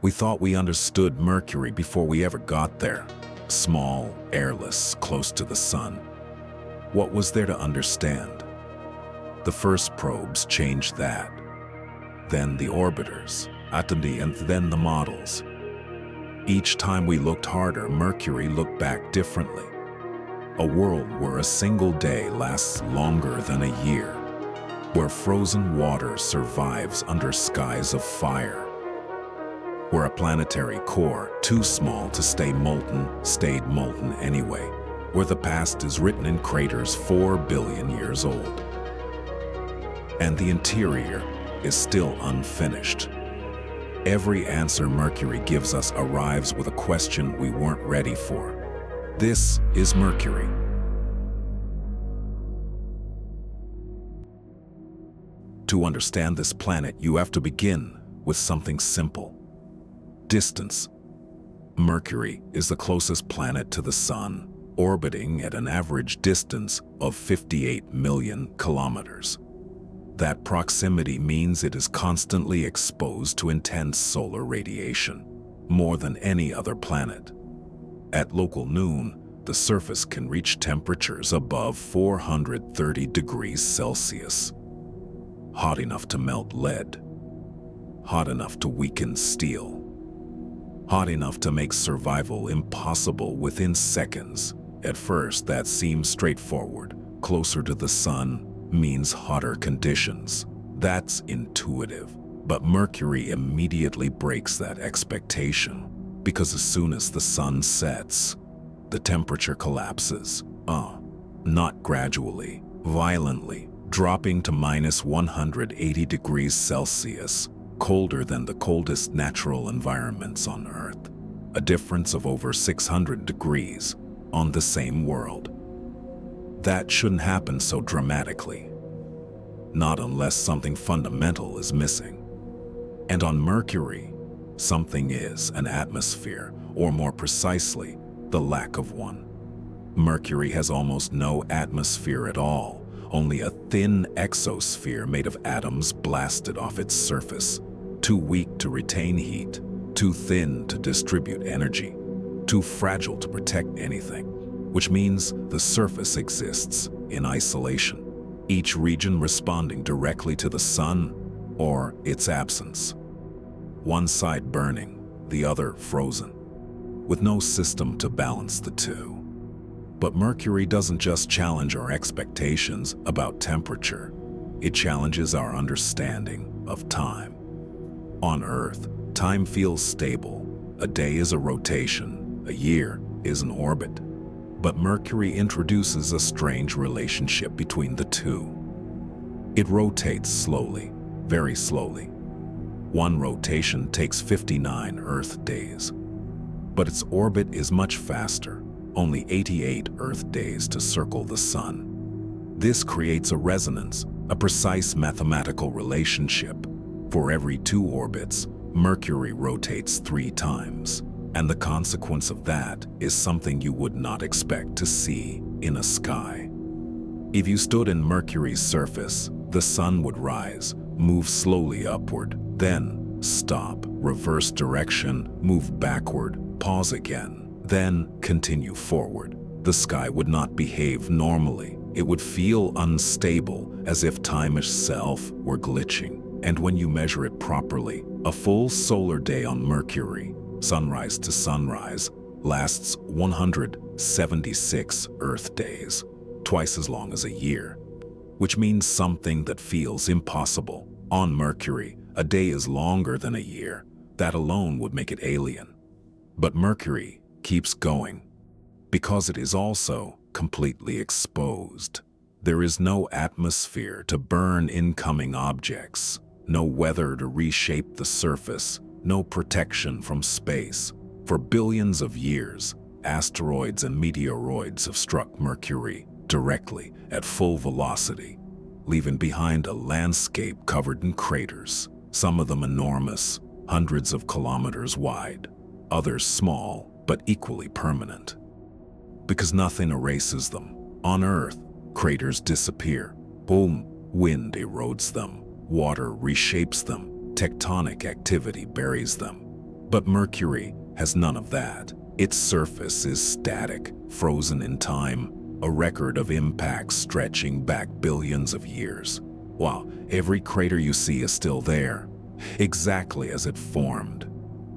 We thought we understood Mercury before we ever got there. Small, airless, close to the sun. What was there to understand? The first probes changed that. Then the orbiters, and then the models. Each time we looked harder, Mercury looked back differently. A world where a single day lasts longer than a year, where frozen water survives under skies of fire, where a planetary core, too small to stay molten, stayed molten anyway, where the past is written in craters 4 billion years old. And the interior is still unfinished. Every answer Mercury gives us arrives with a question we weren't ready for. This is Mercury. To understand this planet, you have to begin with something simple. Distance. Mercury is the closest planet to the Sun, orbiting at an average distance of 58 million kilometers. That proximity means it is constantly exposed to intense solar radiation, more than any other planet. At local noon, the surface can reach temperatures above 430 degrees Celsius. Hot enough to melt lead. Hot enough to weaken steel. Hot enough to make survival impossible within seconds. At first, that seems straightforward. Closer to the sun means hotter conditions. That's intuitive. But Mercury immediately breaks that expectation, because as soon as the sun sets, the temperature collapses. Not gradually, violently, dropping to minus 180 degrees Celsius, colder than the coldest natural environments on Earth. A difference of over 600 degrees on the same world. That shouldn't happen so dramatically. Not unless something fundamental is missing. And on Mercury, something is an atmosphere, or more precisely, the lack of one. Mercury has almost no atmosphere at all, only a thin exosphere made of atoms blasted off its surface, too weak to retain heat, too thin to distribute energy, too fragile to protect anything, which means the surface exists in isolation, each region responding directly to the sun or its absence. One side burning, the other frozen, with no system to balance the two. But Mercury doesn't just challenge our expectations about temperature, it challenges our understanding of time. On Earth, time feels stable. A day is a rotation, a year is an orbit. But Mercury introduces a strange relationship between the two. It rotates slowly, very slowly. One rotation takes 59 Earth days. But its orbit is much faster, only 88 Earth days to circle the Sun. This creates a resonance, a precise mathematical relationship. For every 2 orbits, Mercury rotates 3 times. And the consequence of that is something you would not expect to see in a sky. If you stood in Mercury's surface, the sun would rise, move slowly upward, then stop, reverse direction, move backward, pause again, then continue forward. The sky would not behave normally. It would feel unstable, as if time itself were glitching. And when you measure it properly, a full solar day on Mercury, sunrise to sunrise, lasts 176 Earth days, twice as long as a year, which means something that feels impossible. On Mercury, a day is longer than a year. That alone would make it alien. But Mercury keeps going, because it is also completely exposed. There is no atmosphere to burn incoming objects, no weather to reshape the surface, no protection from space. For billions of years, asteroids and meteoroids have struck Mercury directly at full velocity, leaving behind a landscape covered in craters, some of them enormous, hundreds of kilometers wide, others small but equally permanent. Because nothing erases them. On Earth, craters disappear. Boom, wind erodes them. Water reshapes them. Tectonic activity buries them. But Mercury has none of that. Its surface is static, frozen in time, a record of impacts stretching back billions of years. While every crater you see is still there, exactly as it formed,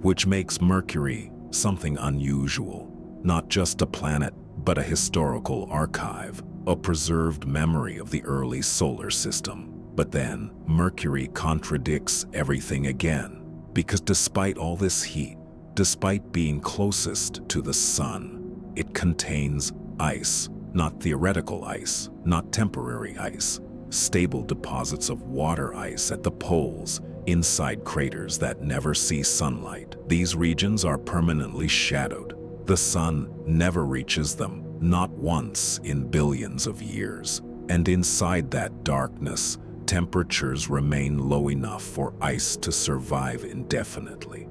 which makes Mercury something unusual. Not just a planet, but a historical archive, a preserved memory of the early solar system. But then, Mercury contradicts everything again, because despite all this heat, despite being closest to the sun, it contains ice, not theoretical ice, not temporary ice, stable deposits of water ice at the poles, inside craters that never see sunlight. These regions are permanently shadowed. The sun never reaches them, not once in billions of years. And inside that darkness, temperatures remain low enough for ice to survive indefinitely,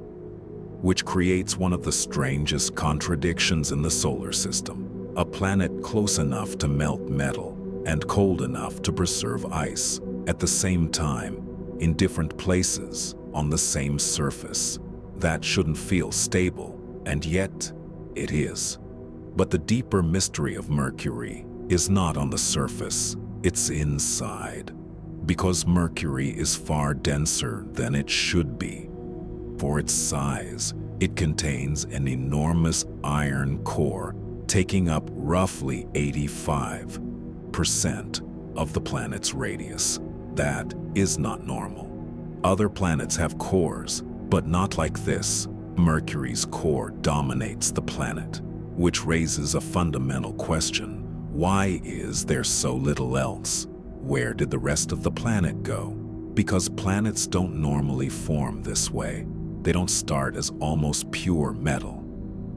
which creates one of the strangest contradictions in the solar system. A planet close enough to melt metal and cold enough to preserve ice at the same time, in different places, on the same surface. That shouldn't feel stable, and yet it is. But the deeper mystery of Mercury is not on the surface, it's inside. Because Mercury is far denser than it should be. For its size, it contains an enormous iron core, taking up roughly 85% of the planet's radius. That is not normal. Other planets have cores, but not like this. Mercury's core dominates the planet, which raises a fundamental question. Why is there so little else? Where did the rest of the planet go? Because planets don't normally form this way. They don't start as almost pure metal.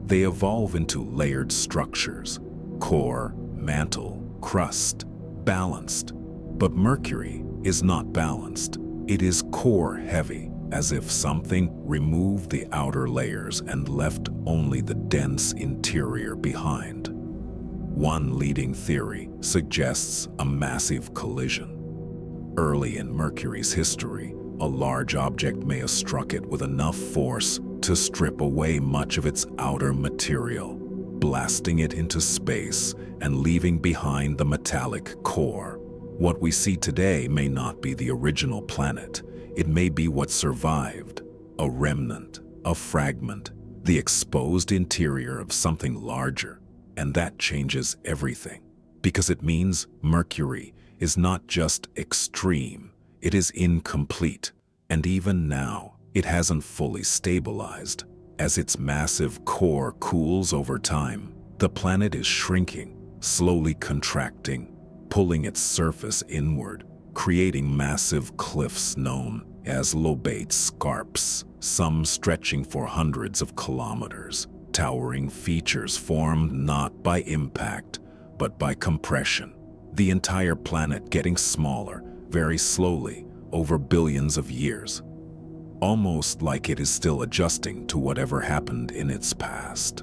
They evolve into layered structures: core, mantle, crust, balanced. But Mercury is not balanced. It is core heavy, as if something removed the outer layers and left only the dense interior behind. One leading theory suggests a massive collision. Early in Mercury's history, a large object may have struck it with enough force to strip away much of its outer material, blasting it into space and leaving behind the metallic core. What we see today may not be the original planet. It may be what survived, a remnant, a fragment, the exposed interior of something larger. And that changes everything, because it means Mercury is not just extreme, it is incomplete. And even now, it hasn't fully stabilized. As its massive core cools over time, the planet is shrinking, slowly contracting, pulling its surface inward, creating massive cliffs known as lobate scarps, some stretching for hundreds of kilometers. Towering features formed not by impact, but by compression. The entire planet getting smaller, very slowly, over billions of years. Almost like it is still adjusting to whatever happened in its past.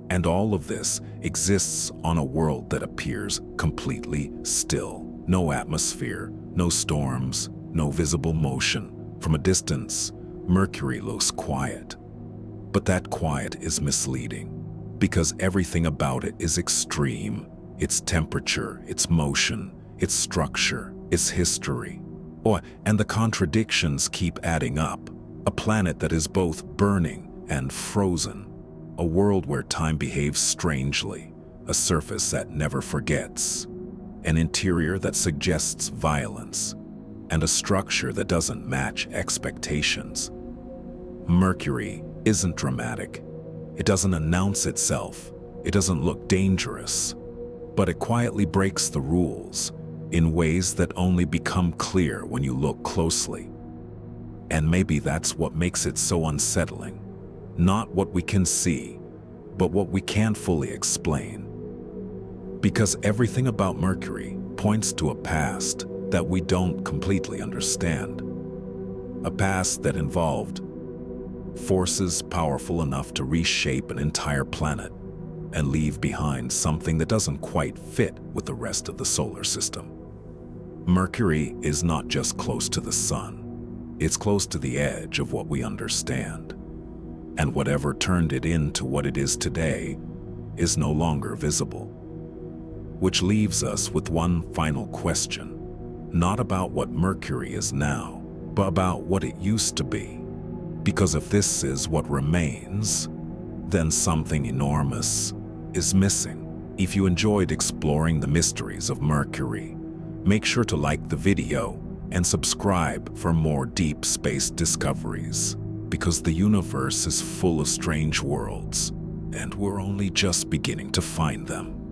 And all of this exists on a world that appears completely still. No atmosphere, no storms, no visible motion. From a distance, Mercury looks quiet. But that quiet is misleading, because everything about it is extreme. Its temperature, its motion, its structure, its history. Oh, and the contradictions keep adding up. A planet that is both burning and frozen. A world where time behaves strangely. A surface that never forgets. An interior that suggests violence. And a structure that doesn't match expectations. Mercury isn't dramatic. It doesn't announce itself. It doesn't look dangerous. But it quietly breaks the rules in ways that only become clear when you look closely. And maybe that's what makes it so unsettling. Not what we can see, but what we can't fully explain. Because everything about Mercury points to a past that we don't completely understand. A past that involved forces powerful enough to reshape an entire planet and leave behind something that doesn't quite fit with the rest of the solar system. Mercury is not just close to the sun, it's close to the edge of what we understand. and whatever turned it into what it is today is no longer visible. Which leaves us with one final question, not about what Mercury is now, but about what it used to be. Because if this is what remains, then something enormous is missing. If you enjoyed exploring the mysteries of Mercury, make sure to like the video and subscribe for more deep space discoveries, because the universe is full of strange worlds, and we're only just beginning to find them.